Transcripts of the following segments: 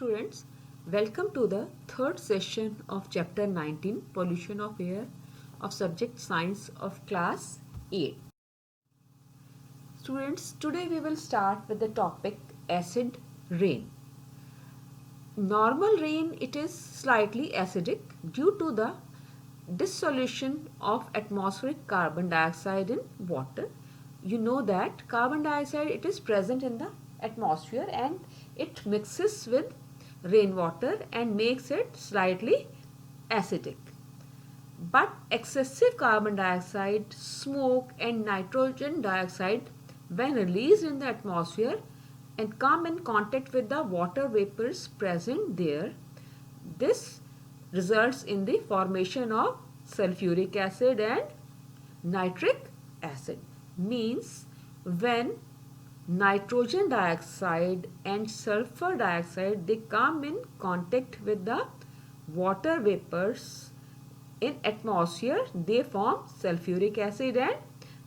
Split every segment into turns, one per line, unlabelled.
Students, welcome to the third session of chapter 19 Pollution of Air of subject science of class 8. Students, today we will start with the topic acid rain. Normal rain, it is slightly acidic due to the dissolution of atmospheric carbon dioxide in water. You know that carbon dioxide, it is present in the atmosphere and it mixes with rainwater and makes it slightly acidic. But excessive carbon dioxide, smoke and nitrogen dioxide, when released in the atmosphere and come in contact with the water vapors present there, this results in the formation of sulfuric acid and nitric acid. Means when nitrogen dioxide and sulfur dioxide, they come in contact with the water vapors in atmosphere, they form sulfuric acid and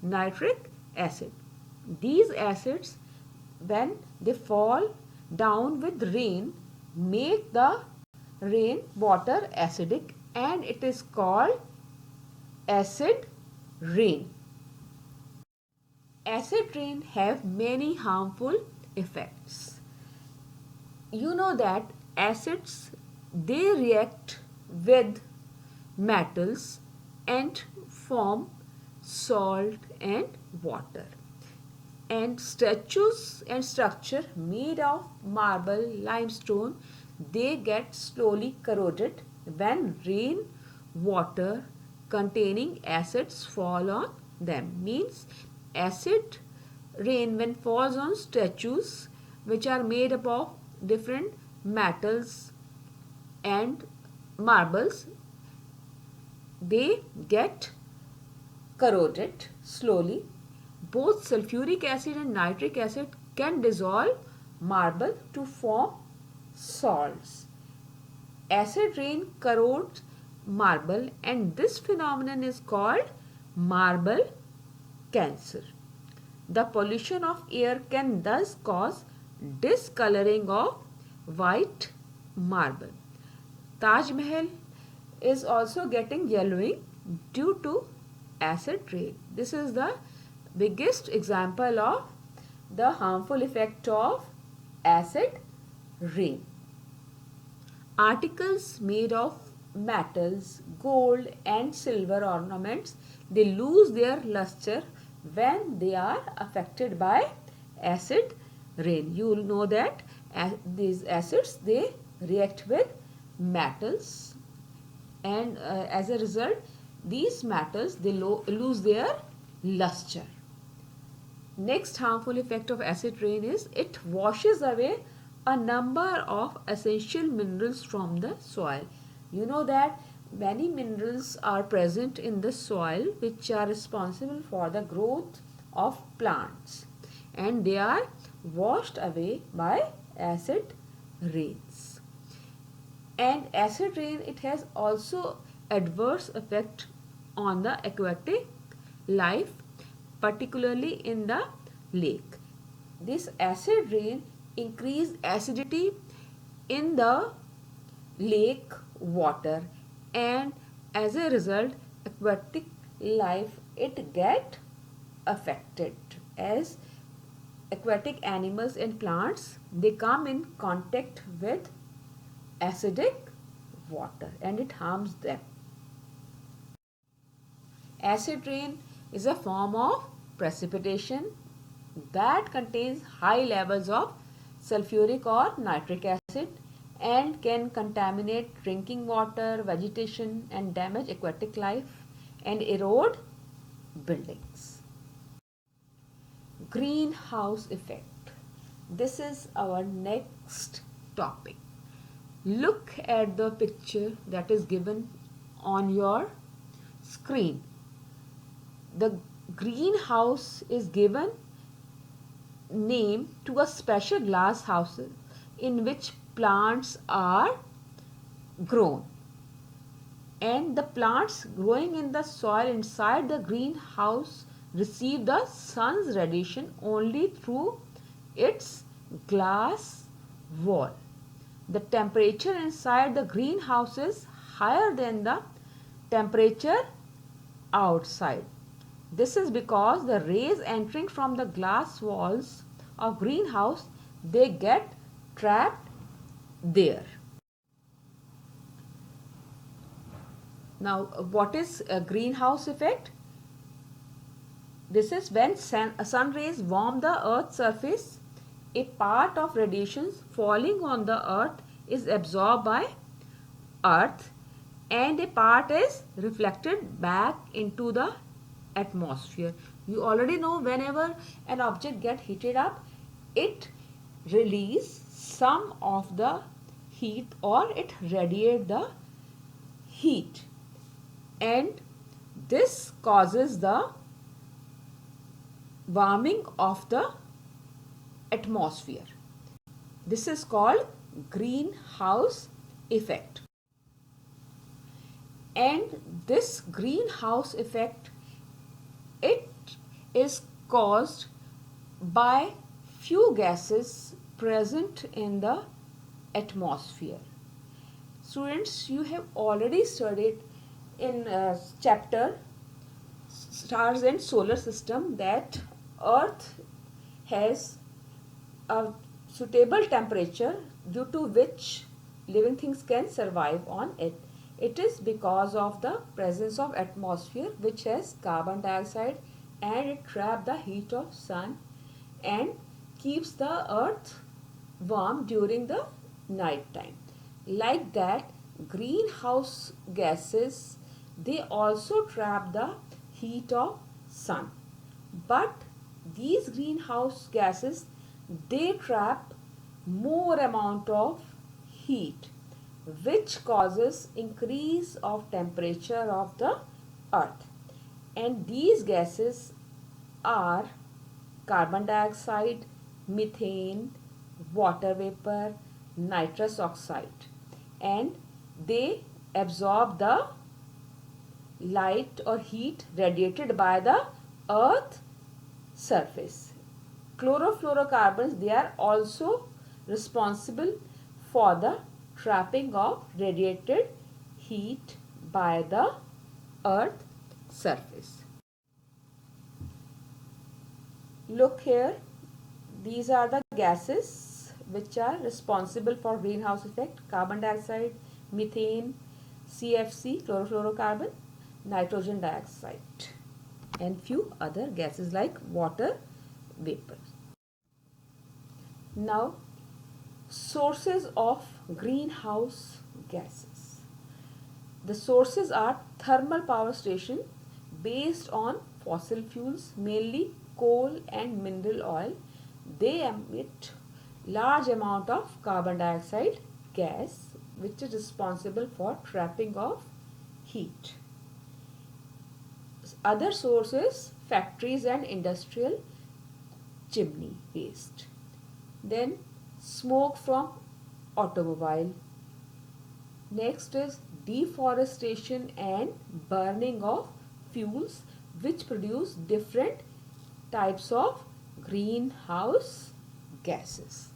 nitric acid. These acids, when they fall down with rain, make the rain water acidic and it is called acid rain. Acid rain have many harmful effects. You know that acids, they react with metals and form salt and water. And statues and structure made of marble, limestone, they get slowly corroded when rain water containing acids fall on them. Means acid rain when falls on statues which are made up of different metals and marbles, they get corroded slowly. Both sulfuric acid and nitric acid can dissolve marble to form salts. Acid rain corrodes marble and this phenomenon is called marble cancer. The pollution of air can thus cause discoloring of white marble. Taj Mahal is also getting yellowing due to acid rain. This is the biggest example of the harmful effect of acid rain. Articles made of metals, gold and silver ornaments, they lose their luster when they are affected by acid rain. You will know that these acids, they react with metals and as a result these metals, they lose their luster. Next harmful effect of acid rain is it washes away a number of essential minerals from the soil. You know that many minerals are present in the soil which are responsible for the growth of plants and they are washed away by acid rains. And acid rain, it has also adverse effect on the aquatic life, particularly in the lake. This acid rain increase acidity in the lake water and as a result aquatic life, it get affected as aquatic animals and plants, they come in contact with acidic water and it harms them. Acid rain is a form of precipitation that contains high levels of sulfuric or nitric acid and can contaminate drinking water, vegetation and damage aquatic life and erode buildings. Greenhouse effect. This is our next topic. Look at the picture that is given on your screen. The greenhouse is given name to a special glass house in which plants are grown. And the plants growing in the soil inside the greenhouse receive the sun's radiation only through its glass wall. the temperature inside the greenhouse is higher than the temperature outside. This is because the rays entering from the glass walls of greenhouse, they get trapped there. Now, what is a greenhouse effect? This is when sun rays warm the earth's surface. A part of radiations falling on the earth is absorbed by earth and a part is reflected back into the atmosphere. You already know whenever an object gets heated up, it releases some of the heat or it radiates the heat, and this causes the warming of the atmosphere. This is called greenhouse effect. And this greenhouse effect, it is caused by few gases present in the atmosphere. Students, you have already studied in chapter Stars and Solar System that Earth has a suitable temperature due to which living things can survive on it. It is because of the presence of atmosphere which has carbon dioxide, and it traps the heat of sun and keeps the earth warm during the night time. Like that, greenhouse gases, they also trap the heat of sun. But these greenhouse gases, they trap more amount of heat, which causes increase of temperature of the earth. And these gases are carbon dioxide, methane, water vapor, nitrous oxide, and they absorb the light or heat radiated by the earth surface. Chlorofluorocarbons, they are also responsible for the trapping of radiated heat by the earth surface. Look here, these are the gases which are responsible for greenhouse effect: carbon dioxide, methane, CFC, chlorofluorocarbon, nitrogen dioxide, and few other gases like water vapor. Now, sources of greenhouse gases. The sources are thermal power station based on fossil fuels, mainly coal and mineral oil. They emit large amount of carbon dioxide gas, which is responsible for trapping of heat. Other sources, factories and industrial chimney waste. Then smoke from automobile. Next is deforestation and burning of fuels, which produce different types of greenhouse gases.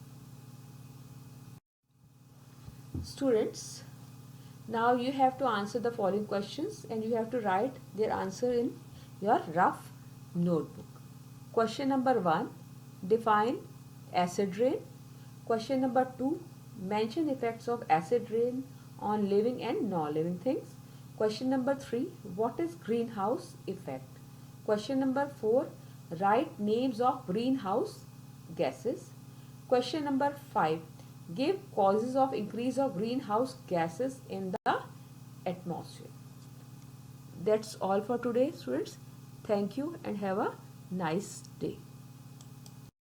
Students, now you have to answer the following questions and you have to write their answer in your rough notebook. Question number 1, define acid rain. Question number 2, mention effects of acid rain on living and non-living things. Question number 3, what is greenhouse effect? Question number 4, write names of greenhouse gases. Question number 5, give causes of increase of greenhouse gases in the atmosphere. That's all for today, students. Thank you and have a nice day.